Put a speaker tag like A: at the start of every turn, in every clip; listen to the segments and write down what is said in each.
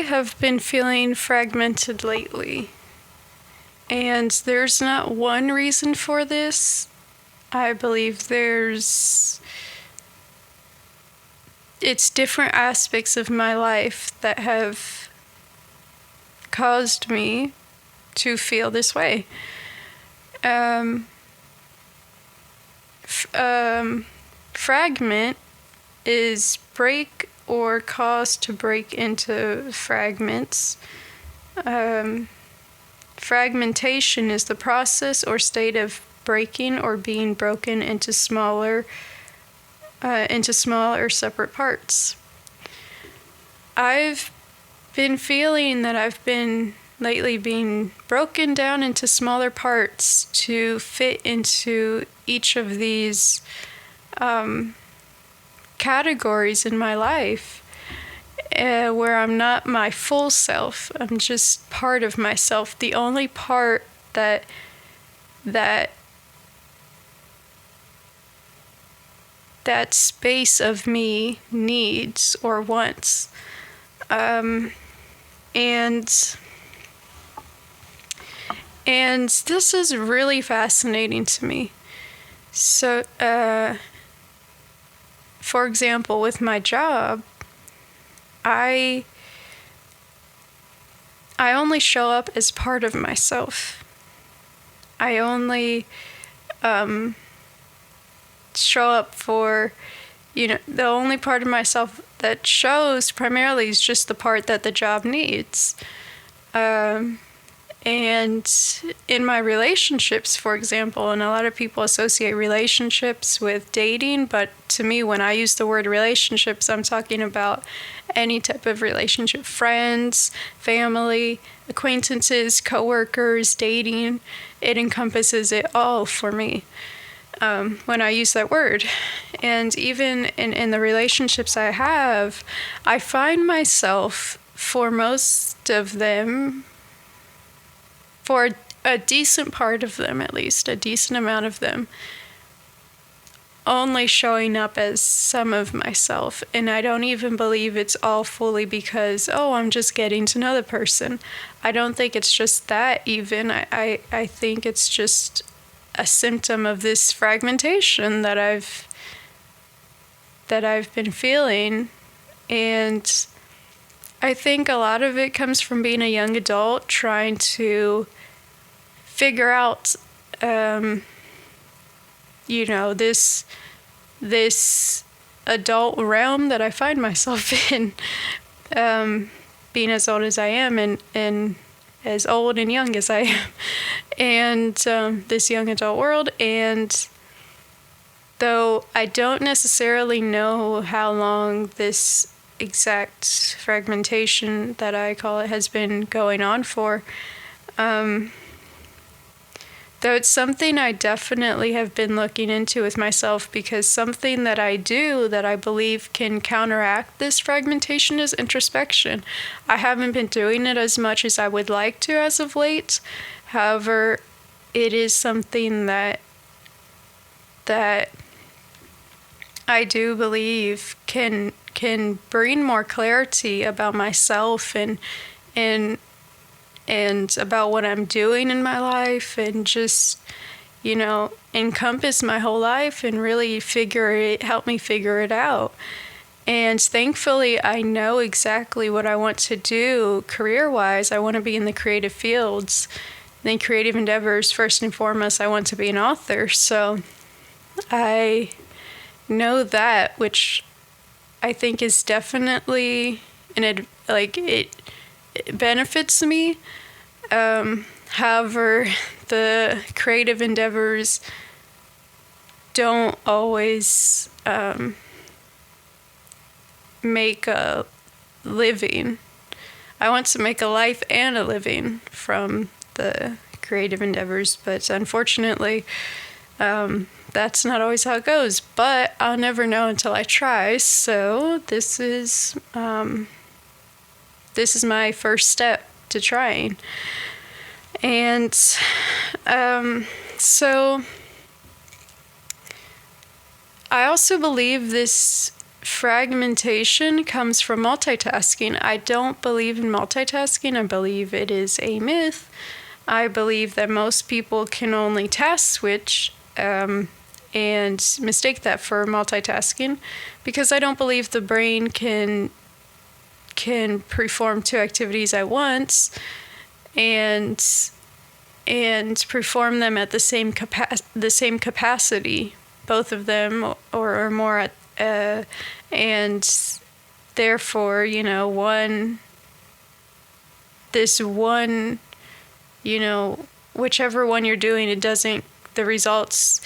A: have been feeling fragmented lately, and there's not one reason for this. I believe it's different aspects of my life that have caused me to feel this way. Fragment is break or cause to break into fragments. Fragmentation is the process or state of breaking or being broken into smaller separate parts. I've been feeling that I've been lately being broken down into smaller parts to fit into each of these categories in my life, where I'm not my full self. I'm just part of myself, the only part that space of me needs or wants. And this is really fascinating to me. So, for example, with my job, I only show up as part of myself. I only show up for, the only part of myself that shows primarily is just the part that the job needs. And in my relationships, for example, and a lot of people associate relationships with dating, but to me, when I use the word relationships, I'm talking about any type of relationship: friends, family, acquaintances, coworkers, dating. It encompasses it all for me when I use that word. And even in the relationships I have, I find myself, for most of them, for a decent part of them, at least a decent amount of them, only showing up as some of myself. And I don't even believe it's all fully because, I'm just getting to know the person. I don't think it's just that even. I think it's just a symptom of this fragmentation that I've been feeling. And I think a lot of it comes from being a young adult trying to figure out, this adult realm that I find myself in, being as old as I am and as old and young as I am, and this young adult world. And though I don't necessarily know how long this exact fragmentation that I call it has been going on for, though it's something I definitely have been looking into with myself, because something that I do that I believe can counteract this fragmentation is introspection. I haven't been doing it as much as I would like to as of late. However, it is something that I do believe can bring more clarity about myself and about what I'm doing in my life, and just, encompass my whole life and really help me figure it out. And thankfully, I know exactly what I want to do career-wise. I want to be in the creative fields, in creative endeavors. First and foremost, I want to be an author. So I know that, which I think is definitely, it benefits me. However, the creative endeavors don't always make a living. I want to make a life and a living from the creative endeavors, but unfortunately, that's not always how it goes. But I'll never know until I try. So this is my first step to trying. And so I also believe this fragmentation comes from multitasking. I don't believe in multitasking. I believe it is a myth. I believe that most people can only task switch and mistake that for multitasking, because I don't believe the brain can perform two activities at once and perform them at the same capacity, both of them or more, and therefore, whichever one you're doing, the results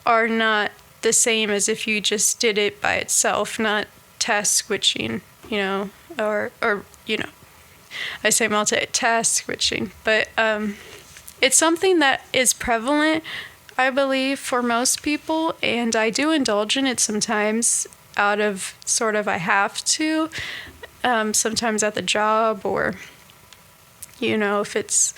A: are not the same as if you just did it by itself, not task switching, or I say multitask switching, but it's something that is prevalent, I believe, for most people, and I do indulge in it sometimes out of sort of I have to, sometimes at the job, or, if it's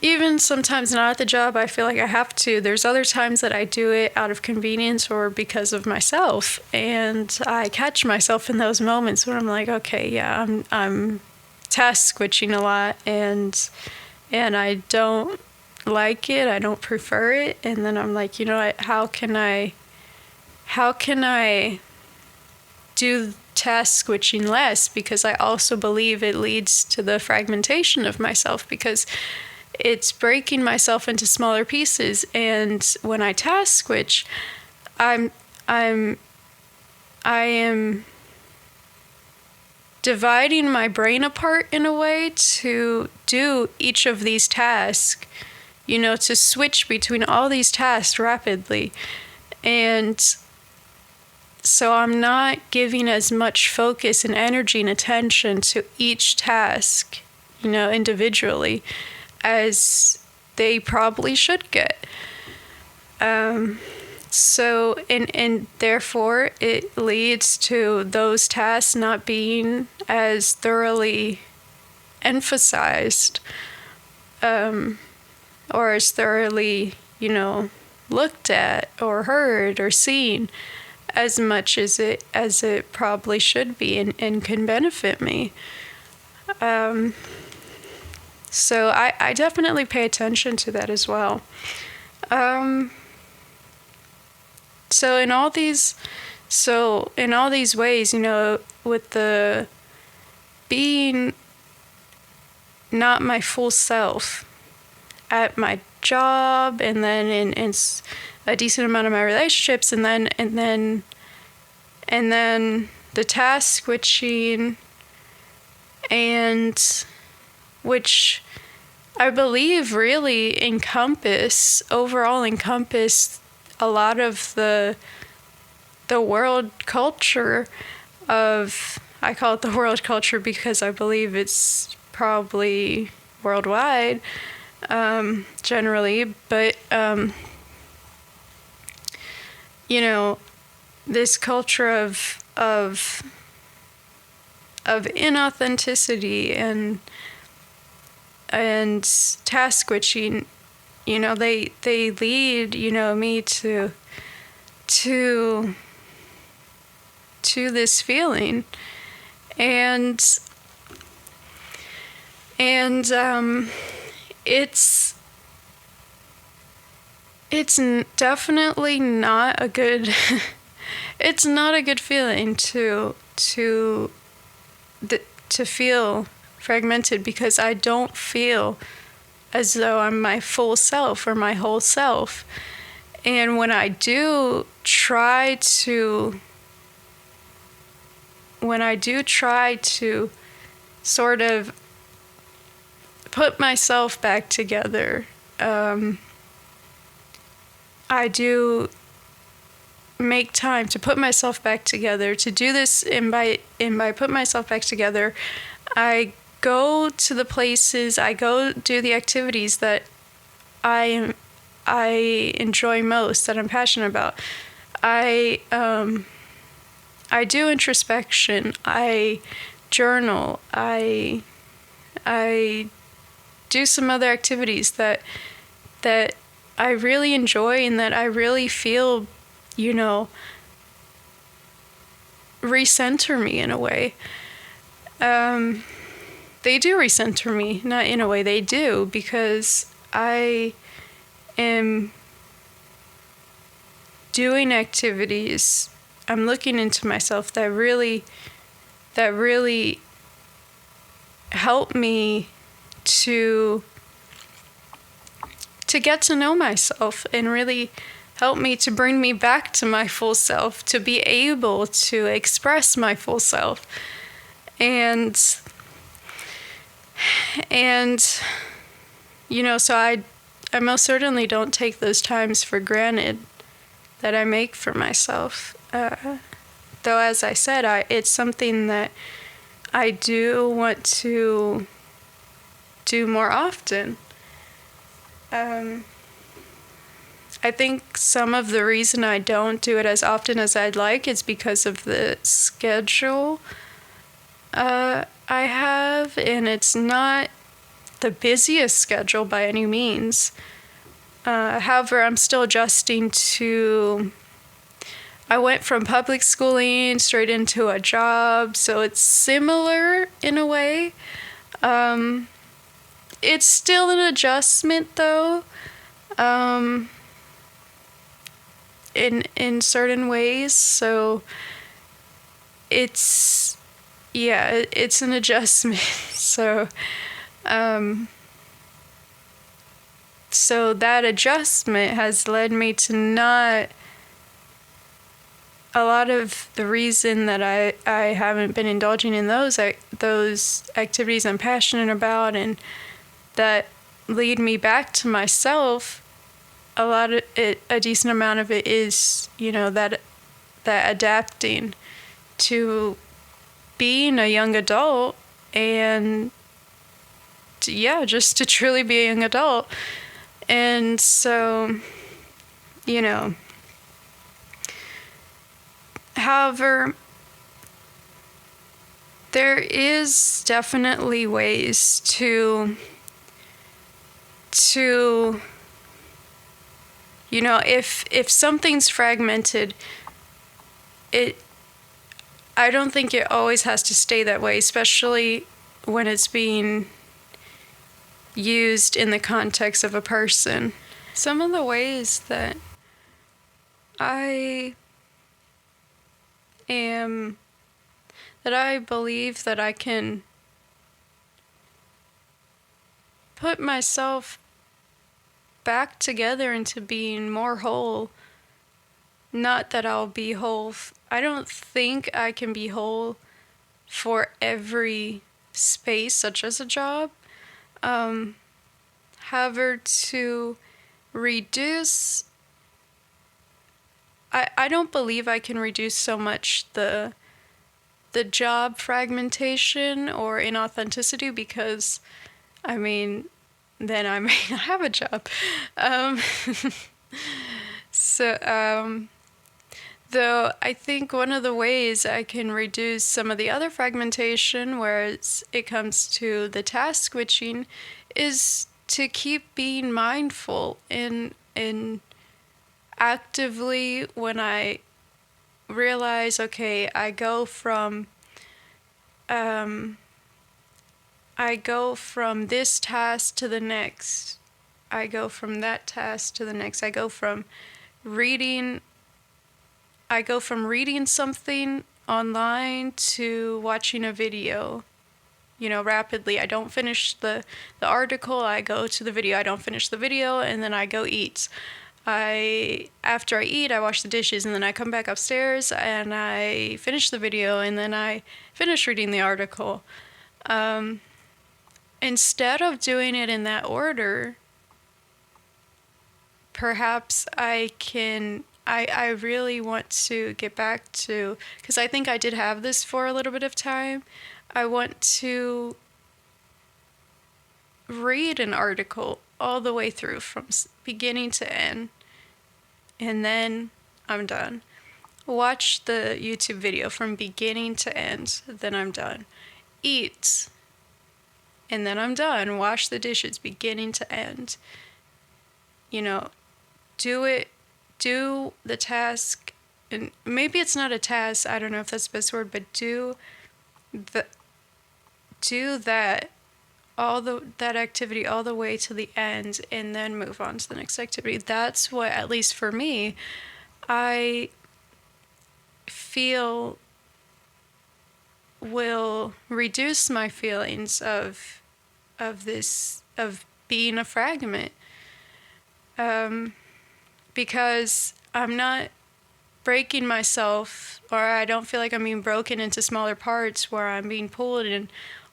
A: even sometimes not at the job, I feel like I have to. There's other times that I do it out of convenience or because of myself, and I catch myself in those moments when I'm like, okay, yeah, I'm task switching a lot, and I don't like it. I don't prefer it. And then I'm like, how can I do task switching less? Because I also believe it leads to the fragmentation of myself, because it's breaking myself into smaller pieces. And when I task switch, I am dividing my brain apart in a way to do each of these tasks, to switch between all these tasks rapidly. And so I'm not giving as much focus and energy and attention to each task, individually, as they probably should get. So, and therefore, it leads to those tasks not being as thoroughly emphasized, or as thoroughly, looked at or heard or seen as much as it probably should be, and can benefit me. So I definitely pay attention to that as well. So in all these ways, with the being not my full self at my job, and then in a decent amount of my relationships, and then the task switching, and which I believe really encompass a lot of the world culture of, I call it the world culture because I believe it's probably worldwide, generally, but this culture of inauthenticity and task switching, they lead, me to this feeling, and it's definitely not a good it's not a good feeling to feel fragmented, because I don't feel as though I'm my full self or my whole self. And when I do try to sort of put myself back together, I do make time to put myself back together, to do this, and by put myself back together, I go to the places, I go do the activities that I enjoy most, that I'm passionate about. I do introspection, I journal, I do some other activities that I really enjoy, and that I really feel, recenter me in a way. They do recenter me, not in a way, they do, because I am doing activities, I'm looking into myself that really help me to get to know myself, and really help me to bring me back to my full self, to be able to express my full self. And so I most certainly don't take those times for granted that I make for myself. Though, as I said, it's something that I do want to do more often. I think some of the reason I don't do it as often as I'd like is because of the schedule I have, and it's not the busiest schedule by any means. However, I'm still adjusting to... I went from public schooling straight into a job, so it's similar in a way. It's still an adjustment, though, in certain ways. So it's an adjustment. So that adjustment has led me to not... A lot of the reason that I haven't been indulging in those activities I'm passionate about and that lead me back to myself, a decent amount of it is, that adapting to being a young adult, and just to truly be a young adult. And so, however, there is definitely ways to if something's fragmented, I don't think it always has to stay that way, especially when it's being used in the context of a person. Some of the ways that I believe that I can put myself back together into being more whole. Not that I'll be whole. I don't think I can be whole for every space, such as a job. However, to reduce... I don't believe I can reduce so much the job fragmentation or inauthenticity, because, then I may not have a job. Though I think one of the ways I can reduce some of the other fragmentation, where it comes to the task switching, is to keep being mindful and actively, when I realize, okay, I go from this task to the next. I go from that task to the next. I go from reading something online to watching a video, rapidly. I don't finish the article, I go to the video. I don't finish the video, and then I go eat. After I eat, I wash the dishes, and then I come back upstairs and I finish the video, and then I finish reading the article. Instead of doing it in that order, perhaps I really want to get back to, because I think I did have this for a little bit of time, I want to read an article all the way through from beginning to end, and then I'm done. Watch the YouTube video from beginning to end, then I'm done. Eat, and then I'm done. Wash the dishes beginning to end. Do the task and maybe it's not a task, I don't know if that's the best word, but the do that activity all the way to the end and then move on to the next activity. That's what, at least for me, I feel will reduce my feelings of being a fragment, because I'm not breaking myself, or I don't feel like I'm being broken into smaller parts where I'm being pulled in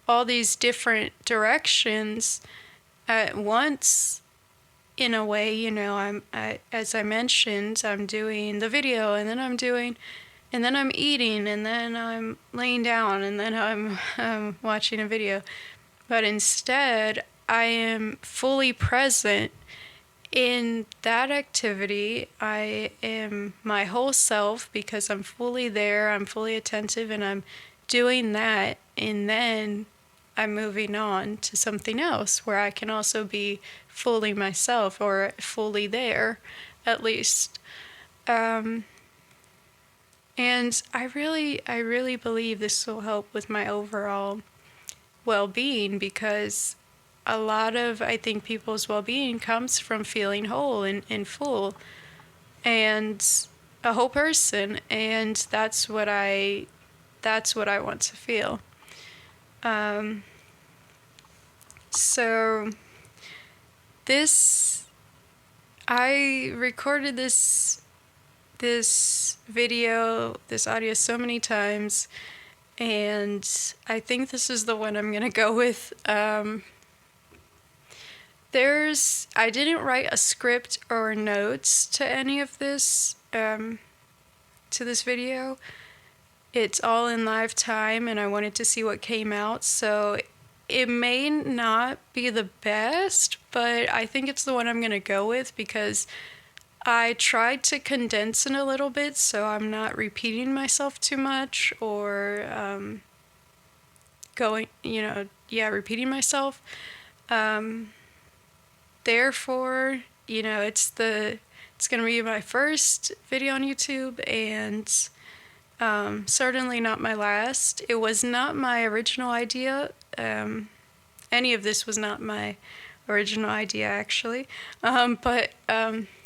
A: all these different directions at once. In a way, as I mentioned, I'm doing the video, and then I'm eating, and then I'm laying down, and then I'm watching a video. But instead, I am fully present in that activity. I am my whole self because I'm fully there, I'm fully attentive, and I'm doing that. And then I'm moving on to something else where I can also be fully myself, or fully there, at least. And I really believe this will help with my overall well-being, because a lot of, I think, people's well-being comes from feeling whole and full and a whole person, and that's what I want to feel. So I recorded this video, this audio so many times, and I think this is the one I'm gonna go with. I didn't write a script or notes to any of this, to this video. It's all in live time, and I wanted to see what came out, so it may not be the best, but I think it's the one I'm gonna go with because I tried to condense it a little bit so I'm not repeating myself too much, or repeating myself. Therefore, it's going to be my first video on YouTube, and certainly not my last. It was not my original idea. Any of this was not my original idea, actually. But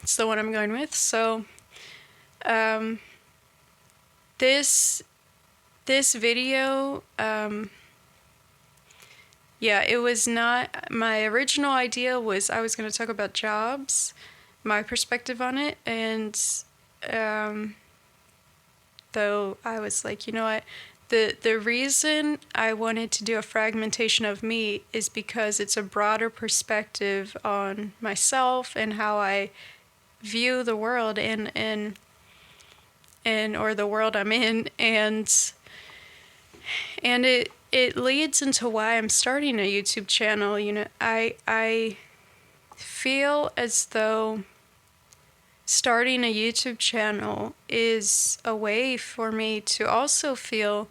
A: it's the one I'm going with. So this video, it was not, my original idea was I was going to talk about jobs, my perspective on it, and though I was like, you know what, the reason I wanted to do a fragmentation of me is because it's a broader perspective on myself and how I view the world and or the world I'm in, and it leads into why I'm starting a YouTube channel. I feel as though starting a YouTube channel is a way for me to also feel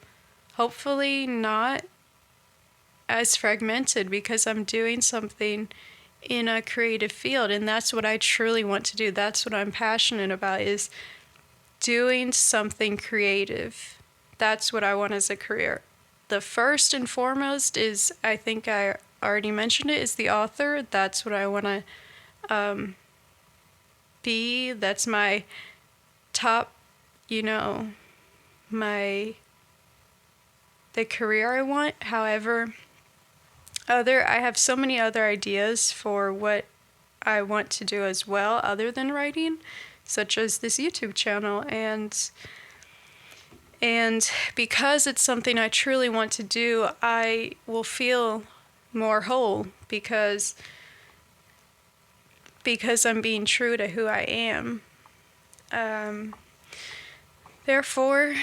A: hopefully not as fragmented, because I'm doing something in a creative field, and that's what I truly want to do. That's what I'm passionate about, is doing something creative. That's what I want as a career. The first and foremost is, I think I already mentioned it, is the author. That's what I want to be. That's my top, the career I want. However, I have so many other ideas for what I want to do as well, other than writing, such as this YouTube channel. And because it's something I truly want to do, I will feel more whole because I'm being true to who I am. Therefore,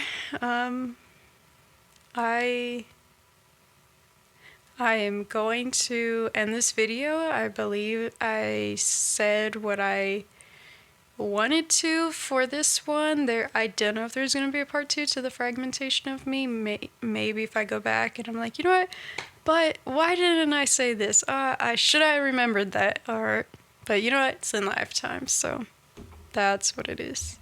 A: I am going to end this video. I believe I said what I wanted to for this one. I don't know if there's going to be a part 2 to the fragmentation of me. Maybe if I go back and I'm like, you know what? But why didn't I say this? I remembered that. But you know what? It's in lifetime, so that's what it is.